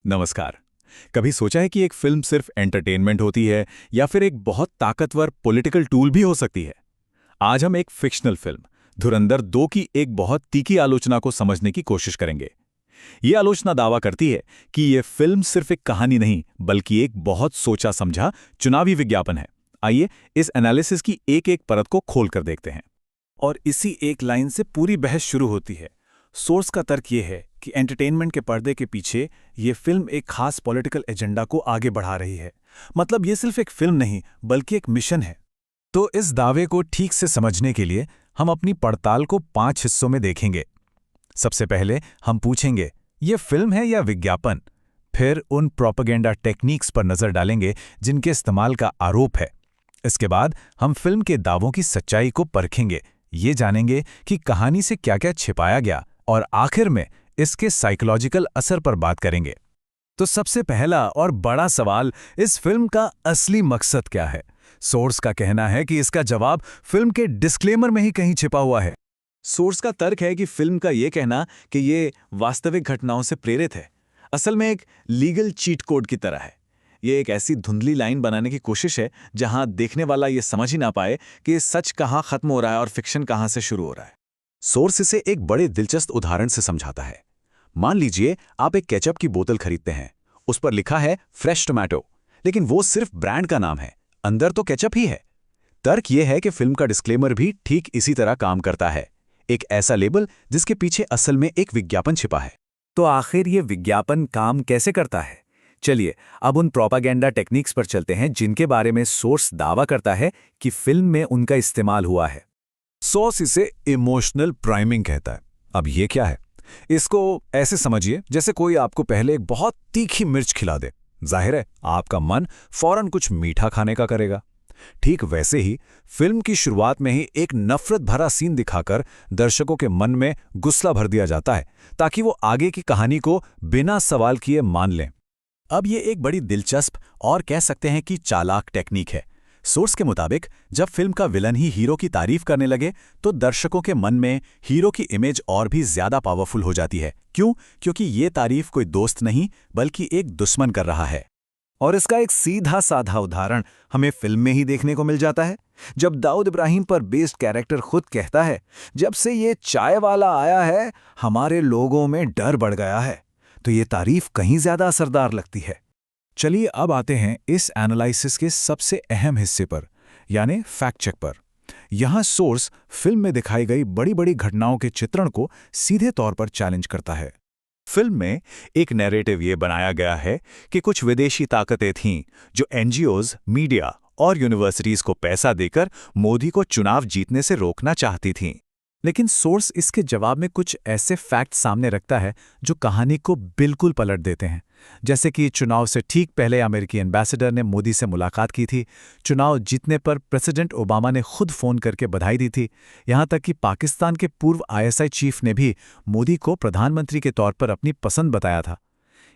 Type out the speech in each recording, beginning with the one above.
नमस्कार। कभी सोचा है कि एक फिल्म सिर्फ एंटरटेनमेंट होती है या फिर एक बहुत ताकतवर पॉलिटिकल टूल भी हो सकती है? आज हम एक फिक्शनल फिल्म धुरंधर 2 की एक बहुत तीखी आलोचना को समझने की कोशिश करेंगे। ये आलोचना दावा करती है कि ये फिल्म सिर्फ एक कहानी नहीं बल्कि एक बहुत सोचा समझा चुनावी विज्ञापन है। आइए इस एनालिसिस की एक-एक परत को खोलकर देखते हैं। और इसी एक लाइन से पूरी बहस शुरू होती है। सोर्स का तर्क ये है कि एंटरटेनमेंट के पर्दे के पीछे ये फिल्म एक खास पॉलिटिकल एजेंडा को आगे बढ़ा रही है। मतलब ये सिर्फ एक फिल्म नहीं बल्कि एक मिशन है। तो इस दावे को ठीक से समझने के लिए हम अपनी पड़ताल को 5 हिस्सों में देखेंगे। सबसे पहले हम पूछेंगे, ये फिल्म है या विज्ञापन? फिर उन प्रोपेगेंडा टेक्निक्स पर नजर डालेंगे जिनके इस्तेमाल का आरोप है। इसके बाद हम फिल्म के दावों की सच्चाई को परखेंगे, ये जानेंगे कि कहानी से क्या-क्या छिपाया गया और आखिर में इसके साइकोलॉजिकल असर पर बात करेंगे। तो सबसे पहला और बड़ा सवाल, इस फिल्म का असली मकसद क्या है? सोर्स का कहना है कि इसका जवाब फिल्म के डिस्क्लेमर में ही कहीं छिपा हुआ है। सोर्स का तर्क है कि फिल्म का ये कहना कि ये वास्तविक घटनाओं से प्रेरित है, असल में एक लीगल चीट कोड की तरह है। ये एक ऐसी धुंधली लाइन बनाने की कोशिश है जहां देखने वाला ये समझ ही ना पाए कि सच कहां खत्म हो रहा है और फिक्शन कहां से शुरू हो रहा है। सोर्स इसे एक बड़े दिलचस्प उदाहरण से समझाता है। मान लीजिए आप एक केचप की बोतल खरीदते हैं, उस पर लिखा है फ्रेश टोमेटो, लेकिन वो सिर्फ ब्रांड का नाम है, अंदर तो केचप ही है। तर्क ये है कि फिल्म का डिस्क्लेमर भी ठीक इसी तरह काम करता है, एक ऐसा लेबल जिसके पीछे असल में एक विज्ञापन छिपा है। तो आखिर ये विज्ञापन काम कैसे करता है? चलिए अब उन प्रोपेगेंडा टेक्निक्स पर चलते हैं जिनके बारे में सोर्स दावा करता है कि फिल्म में उनका इस्तेमाल हुआ है। सोर्स इसे इमोशनल प्राइमिंग कहता है। अब ये क्या है? इसको ऐसे समझिए जैसे कोई आपको पहले एक बहुत तीखी मिर्च खिला दे। जाहिर है आपका मन फौरन कुछ मीठा खाने का करेगा। ठीक वैसे ही फिल्म की शुरुआत में ही एक नफरत भरा सीन दिखाकर दर्शकों के मन में गुस्सा भर दिया जाता है ताकि वो आगे की कहानी को बिना सवाल किए मान लें। अब ये एक बड़ी दिलचस्प और कह सकते हैं कि चालाक टेक्निक है। सोर्स के मुताबिक जब फिल्म का विलन ही हीरो की तारीफ करने लगे तो दर्शकों के मन में हीरो की इमेज और भी ज्यादा पावरफुल हो जाती है। क्यों? क्योंकि ये तारीफ कोई दोस्त नहीं बल्कि एक दुश्मन कर रहा है। और इसका एक सीधा साधा उदाहरण हमें फिल्म में ही देखने को मिल जाता है, जब दाऊद इब्राहिम पर बेस्ड कैरेक्टर खुद कहता है, जब से ये चाय वाला आया है हमारे लोगों में डर बढ़ गया है। तो ये तारीफ कहीं ज्यादा असरदार लगती है। चलिए अब आते हैं इस एनालिसिस के सबसे अहम हिस्से पर, यानी फैक्ट चेक पर। यहां सोर्स फिल्म में दिखाई गई बड़ी बड़ी घटनाओं के चित्रण को सीधे तौर पर चैलेंज करता है। फिल्म में एक नैरेटिव ये बनाया गया है कि कुछ विदेशी ताकतें थीं जो एनजीओज, मीडिया और यूनिवर्सिटीज को पैसा देकर मोदी को चुनाव जीतने से रोकना चाहती थीं। लेकिन सोर्स इसके जवाब में कुछ ऐसे फैक्ट सामने रखता है जो कहानी को बिल्कुल पलट देते हैं। जैसे कि चुनाव से ठीक पहले अमेरिकी एम्बेसडर ने मोदी से मुलाकात की थी, चुनाव जीतने पर प्रेसिडेंट ओबामा ने खुद फोन करके बधाई दी थी, यहाँ तक कि पाकिस्तान के पूर्व आईएसआई चीफ ने भी मोदी को प्रधानमंत्री के तौर पर अपनी पसंद बताया था।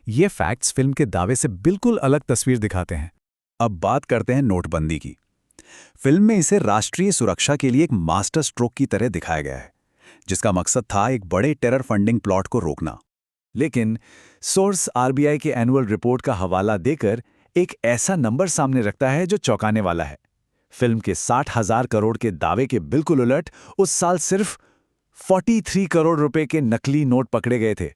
ये फैक्ट्स फिल्म के दावे से बिल्कुल अलग तस्वीर दिखाते हैं। अब बात करते हैं नोटबंदी की। फिल्म में इसे राष्ट्रीय सुरक्षा के लिए एक मास्टर स्ट्रोक की तरह दिखाया गया है, जिसका मकसद था एक बड़े टेरर फंडिंग प्लॉट को रोकना। लेकिन सोर्स आरबीआई के एनुअल रिपोर्ट का हवाला देकर एक ऐसा नंबर सामने रखता है जो चौंकाने वाला है। फिल्म के 60,000 करोड़ के दावे के बिल्कुल उलट उस साल सिर्फ 43 करोड़ रुपए के नकली नोट पकड़े गए थे।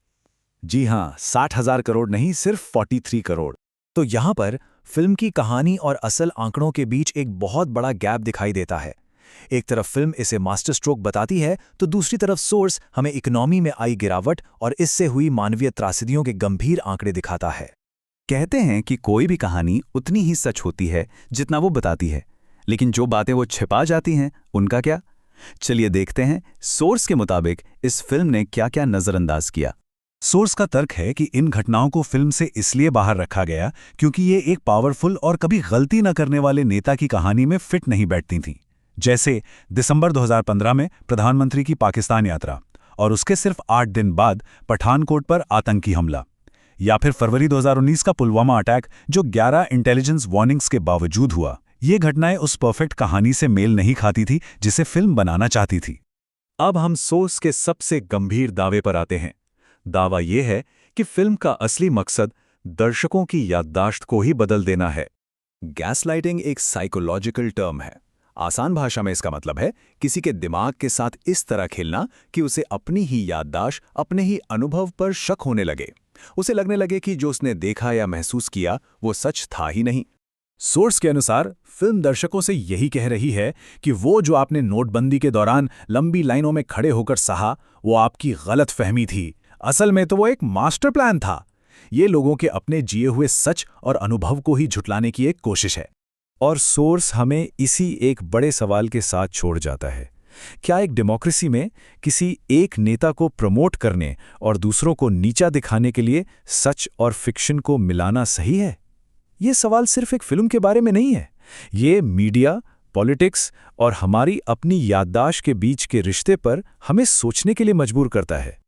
जी हां, 60,000 करोड़ नहीं, सिर्फ 43 करोड़। तो यहां पर फिल्म की कहानी और असल आंकड़ों के बीच एक बहुत बड़ा गैप दिखाई देता है। एक तरफ फिल्म इसे मास्टर स्ट्रोक बताती है तो दूसरी तरफ सोर्स हमें इकोनॉमी में आई गिरावट और इससे हुई मानवीय त्रासदियों के गंभीर आंकड़े दिखाता है। कहते हैं कि कोई भी कहानी उतनी ही सच होती है जितना वो बताती है, लेकिन जो बातें वो छिपा जाती हैं उनका क्या? चलिए देखते हैं सोर्स के मुताबिक इस फिल्म ने क्या-क्या नजरअंदाज किया। सोर्स का तर्क है कि इन घटनाओं को फिल्म से इसलिए बाहर रखा गया क्योंकि ये एक पावरफुल और कभी गलती न करने वाले नेता की कहानी में फिट नहीं बैठती थीं। जैसे दिसंबर 2015 में प्रधानमंत्री की पाकिस्तान यात्रा और उसके सिर्फ 8 दिन बाद पठानकोट पर आतंकी हमला, या फिर फरवरी 2019 का पुलवामा अटैक जो 11 इंटेलिजेंस वार्निंग्स के बावजूद हुआ। ये घटनाएं उस परफेक्ट कहानी से मेल नहीं खाती थी जिसे फिल्म बनाना चाहती थी। अब हम सोर्स के सबसे गंभीर दावे पर आते हैं। दावा यह है कि फिल्म का असली मकसद दर्शकों की याददाश्त को ही बदल देना है। गैसलाइटिंग एक साइकोलॉजिकल टर्म है। आसान भाषा में इसका मतलब है किसी के दिमाग के साथ इस तरह खेलना कि उसे अपनी ही याददाश्त, अपने ही अनुभव पर शक होने लगे। उसे लगने लगे कि जो उसने देखा या महसूस किया वो सच था ही नहीं। सोर्स के अनुसार फिल्म दर्शकों से यही कह रही है कि वो जो आपने नोटबंदी के दौरान लंबी लाइनों में खड़े होकर सहा, वो आपकी गलत फहमी थी। असल में तो वो एक मास्टर प्लान था। ये लोगों के अपने जिए हुए सच और अनुभव को ही झुटलाने की एक कोशिश है। और सोर्स हमें इसी एक बड़े सवाल के साथ छोड़ जाता है। क्या एक डेमोक्रेसी में किसी एक नेता को प्रमोट करने और दूसरों को नीचा दिखाने के लिए सच और फिक्शन को मिलाना सही है? ये सवाल सिर्फ एक फिल्म के बारे में नहीं है। ये मीडिया, पॉलिटिक्स और हमारी अपनी याददाश्त के बीच के रिश्ते पर हमें सोचने के लिए मजबूर करता है।